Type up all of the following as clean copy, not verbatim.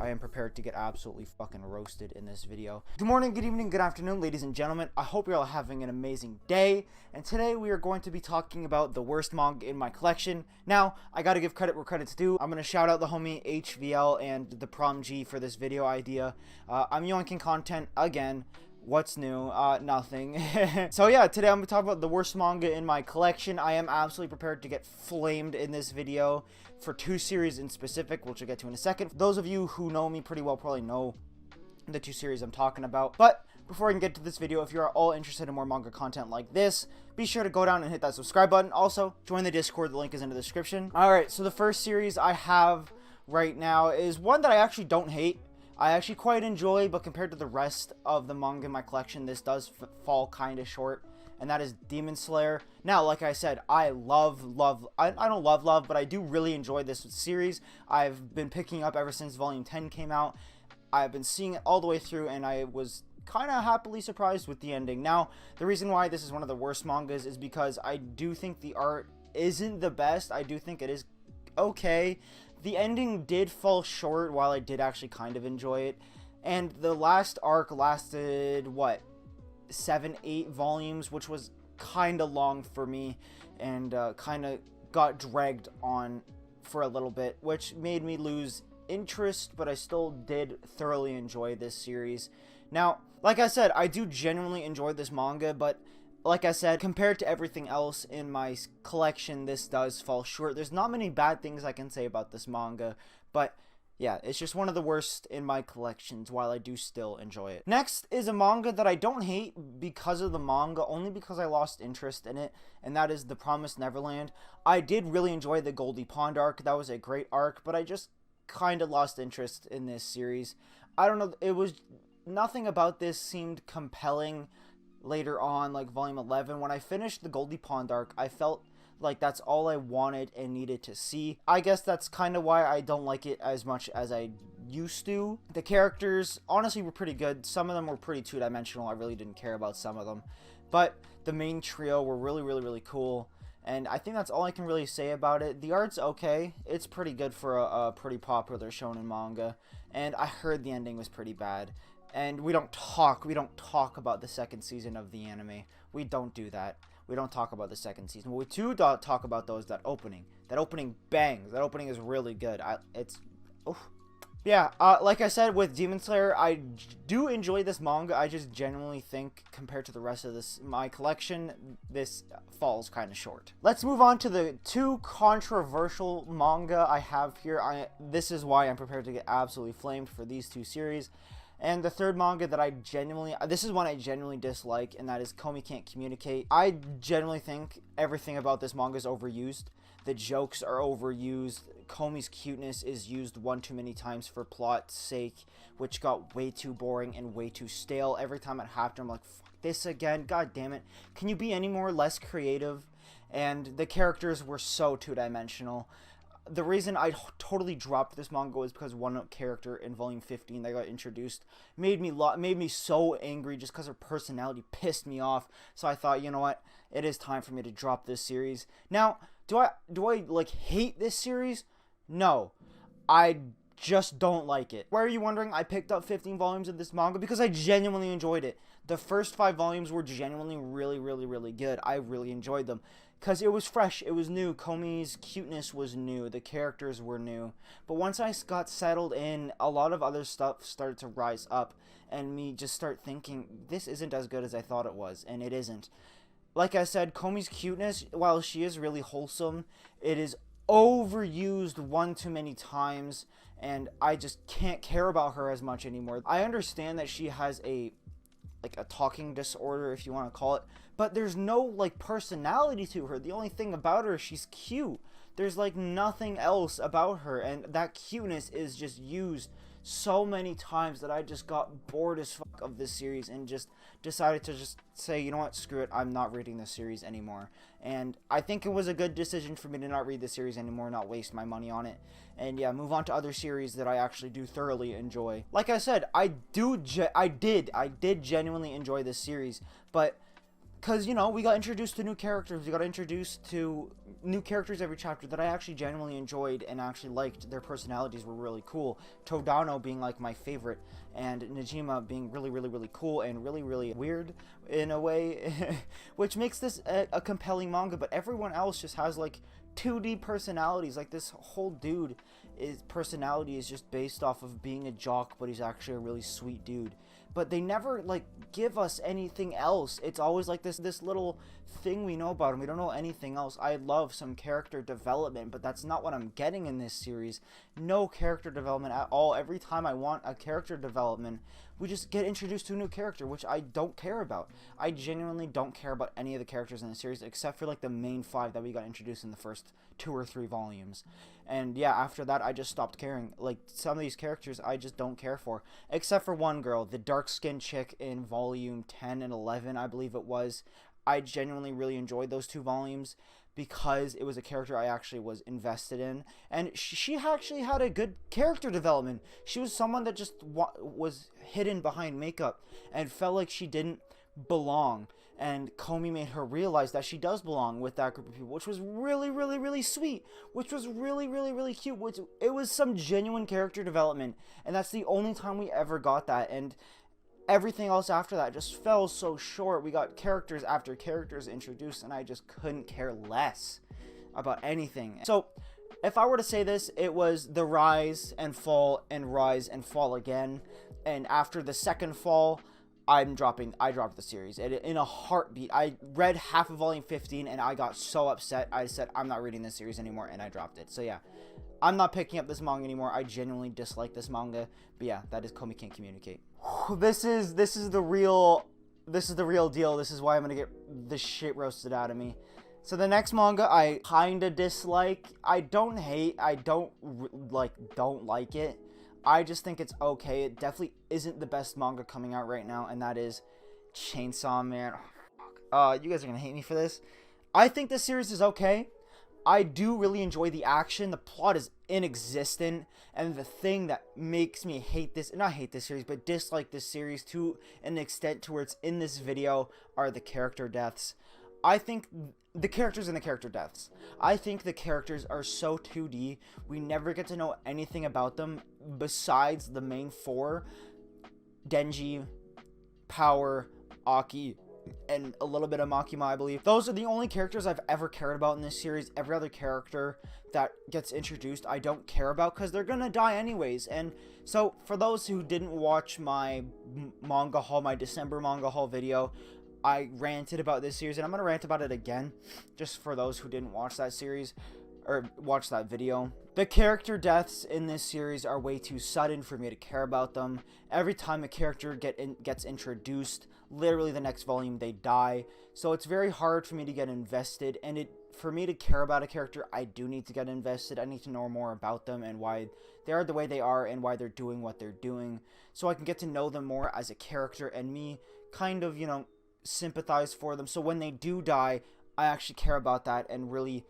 I am prepared to get absolutely fucking roasted in this video. Good morning, good evening, good afternoon, ladies and gentlemen. I hope you're all having an amazing day. And today we are going to be talking about the worst manga in my collection. Now, I gotta give credit where credit's due. I'm gonna shout out the homie HVL and the Prom G for this video idea. I'm yoinking content again. What's new? Nothing. So yeah, today I'm gonna talk about the worst manga in my collection. I am absolutely prepared to get flamed in this video for two series in specific, which I'll get to in a second. Those of you who know me pretty well probably know the two series I'm talking about. But before I can get to this video, if you are all interested in more manga content like this, be sure to go down and hit that subscribe button. Also, join the Discord, the link is in the description. Alright, so the first series I have right now is one that I actually don't hate. I actually quite enjoy, but compared to the rest of the manga in my collection, this does fall kind of short, and that is Demon Slayer. Now, like I said, I love, I don't love, but I do really enjoy this series. I've been picking up ever since Volume 10 came out. I've been seeing it all the way through, and I was kind of happily surprised with the ending. Now, the reason why this is one of the worst mangas is because I do think the art isn't the best. I do think it is okay. The ending did fall short, while I did actually kind of enjoy it. And the last arc lasted, what, 7-8 volumes, which was kind of long for me, and kind of got dragged on for a little bit, which made me lose interest, but I still did thoroughly enjoy this series. Now, like I said, I do genuinely enjoy this manga, but like I said, compared to everything else in my collection, this does fall short. There's not many bad things I can say about this manga, but yeah, it's just one of the worst in my collections, while I do still enjoy it. Next is a manga that I don't hate because of the manga, only because I lost interest in it, and that is The Promised Neverland. I did really enjoy the Goldie Pond arc. That was a great arc, but I just kind of lost interest in this series. I don't know, it was nothing about this seemed compelling. Later on, like volume 11, when I finished the Goldie Pond arc, I felt like that's all I wanted and needed to see. I guess that's kind of why I don't like it as much as I used to. The characters honestly were pretty good. Some of them were pretty two-dimensional. I really didn't care about some of them, but the main trio were really cool, and I think that's all I can really say about it. The art's okay. It's pretty good for a pretty popular shonen manga, and I heard the ending was pretty bad. And we don't talk about the second season of the anime. We don't do that. We don't talk about the second season. What we do talk about, though, is that opening. That opening bangs. That opening is really good. Yeah, like I said, with Demon Slayer, I do enjoy this manga. I just genuinely think, compared to the rest of my collection, this falls kind of short. Let's move on to the two controversial manga I have here. This is why I'm prepared to get absolutely flamed for these two series. And the third manga that this is one I genuinely dislike, and that is Comey Can't Communicate. I genuinely think everything about this manga is overused. The jokes are overused. Comey's cuteness is used one too many times for plot's sake, which got way too boring and way too stale. Every time it happened, I'm like, fuck this again, god damn it. Can you be any more less creative? And the characters were so two-dimensional. The reason I totally dropped this manga was because one character in volume 15 that got introduced made me so angry, just because her personality pissed me off. So I thought, you know what, it is time for me to drop this series. Now, do I like hate this series? No, I just don't like it. Why are you wondering I picked up 15 volumes of this manga? Because I genuinely enjoyed it. The first 5 volumes were genuinely really good. I really enjoyed them. Because it was fresh, it was new, Comey's cuteness was new, the characters were new. But once I got settled in, a lot of other stuff started to rise up, and me just start thinking, this isn't as good as I thought it was, and it isn't. Like I said, Comey's cuteness, while she is really wholesome, it is overused one too many times, and I just can't care about her as much anymore. I understand that she has a talking disorder, if you want to call it, but there's no like personality to her. The only thing about her is she's cute. There's like nothing else about her, and that cuteness is just used so many times that I just got bored as fuck of this series and just decided to just say, you know what, screw it, I'm not reading this series anymore. And I think it was a good decision for me to not read the series anymore, not waste my money on it, and yeah, move on to other series that I actually do thoroughly enjoy. Like I said, I did genuinely enjoy this series, but because, you know, we got introduced to new characters, we got introduced to new characters every chapter that I actually genuinely enjoyed and actually liked. Their personalities were really cool. Todano being like my favorite, and Najima being really, really, really cool and really, really weird in a way, which makes this a compelling manga. But everyone else just has like 2D personalities. Like this whole dude, his personality is just based off of being a jock, but he's actually a really sweet dude. But they never like give us anything else. It's always like this little thing we know about him. We don't know anything else. I love some character development, but that's not what I'm getting in this series. No character development at all. Every time I want a character development, we just get introduced to a new character, which I don't care about. I genuinely don't care about any of the characters in the series, except for like the main 5 that we got introduced in the first 2 or 3 volumes. And yeah, after that, I just stopped caring. Like, some of these characters I just don't care for, except for one girl, the dark-skinned chick in volume 10 and 11, I believe it was. I genuinely really enjoyed those 2 volumes because it was a character I actually was invested in, and she actually had a good character development. She was someone that just was hidden behind makeup and felt like she didn't belong, and Comey made her realize that she does belong with that group of people, which was really, really, really sweet, which was really, really, really cute, which it was some genuine character development, and that's the only time we ever got that. And everything else after that just fell so short. We got characters after characters introduced, and I just couldn't care less about anything. So if I were to say this, it was the rise and fall and rise and fall again. And after the second fall, I dropped the series in a heartbeat. I read half of volume 15 and I got so upset. I said, I'm not reading this series anymore, and I dropped it. So yeah, I'm not picking up this manga anymore. I genuinely dislike this manga. But yeah, that is Comey Can't Communicate. This is the real deal. This is why I'm gonna get the shit roasted out of me. So the next manga I kinda dislike. I don't hate. I don't like it. I just think it's okay. It definitely isn't the best manga coming out right now, and that is Chainsaw Man. You guys are gonna hate me for this. I think this series is okay. I do really enjoy the action. The plot is inexistent, and the thing that makes me not hate this series, but dislike this series to an extent to where it's in this video, are the character deaths. I think the characters and the character deaths. I think the characters are so 2D. We never get to know anything about them besides the main 4. Denji, Power, Aki, and a little bit of Makima, I believe. Those are the only characters I've ever cared about in this series. Every other character that gets introduced, I don't care about because they're gonna die anyways. And so, for those who didn't watch my manga haul, my December manga haul video, I ranted about this series, and I'm gonna rant about it again, just for those who didn't watch that series, or watch that video. The character deaths in this series are way too sudden for me to care about them. Every time a character gets introduced, literally the next volume they die. So it's very hard for me to get invested, and for me to care about a character, I do need to get invested. I need to know more about them and why they are the way they are and why they're doing what they're doing, so I can get to know them more as a character and me kind of, sympathize for them. So when they do die, I actually care about that and really,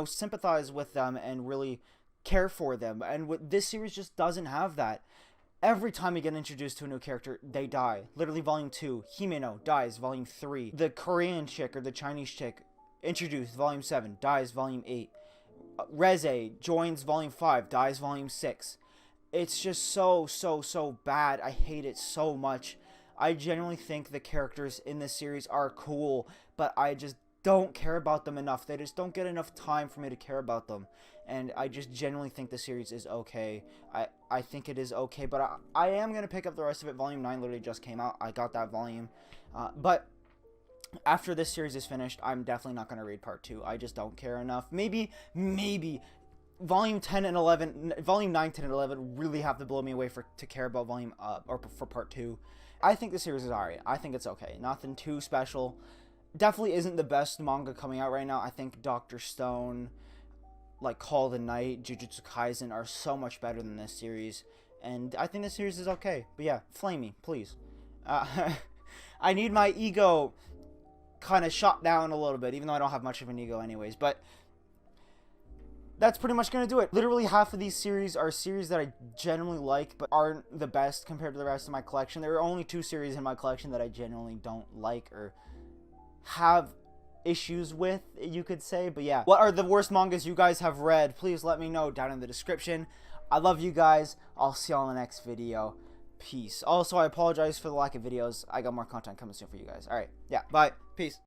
sympathize with them and really care for them. And this series just doesn't have that. Every time we get introduced to a new character, they die. Literally, volume 2, Himeno dies. Volume 3, the Korean chick or the Chinese chick introduced. Volume 7, dies. Volume 8, Reze joins. Volume 5, dies. Volume 6. It's just so bad. I hate it so much. I genuinely think the characters in this series are cool, but I just don't care about them enough. They just don't get enough time for me to care about them. And I just genuinely think the series is okay. I think it is okay, but I am going to pick up the rest of it. Volume 9 literally just came out. I got that volume. But after this series is finished, I'm definitely not going to read part 2. I just don't care enough. Maybe Volume 10 and 11, Volume 9, 10, and 11 really have to blow me away to care about for part 2. I think the series is alright. I think it's okay. Nothing too special. Definitely isn't the best manga coming out right now. I think Dr. Stone, like Call of the Night, Jujutsu Kaisen are so much better than this series. And I think this series is okay. But yeah, flame me, please. I need my ego kind of shot down a little bit, even though I don't have much of an ego anyways. But that's pretty much going to do it. Literally half of these series are series that I genuinely like, but aren't the best compared to the rest of my collection. There are only 2 series in my collection that I genuinely don't like or have issues with, you could say. But yeah, what are the worst mangas you guys have read? Please let me know down in the description. I love you guys. I'll see y'all in the next video. Peace. Also, I apologize for the lack of videos. I got more content coming soon for you guys. Alright, yeah, bye. Peace.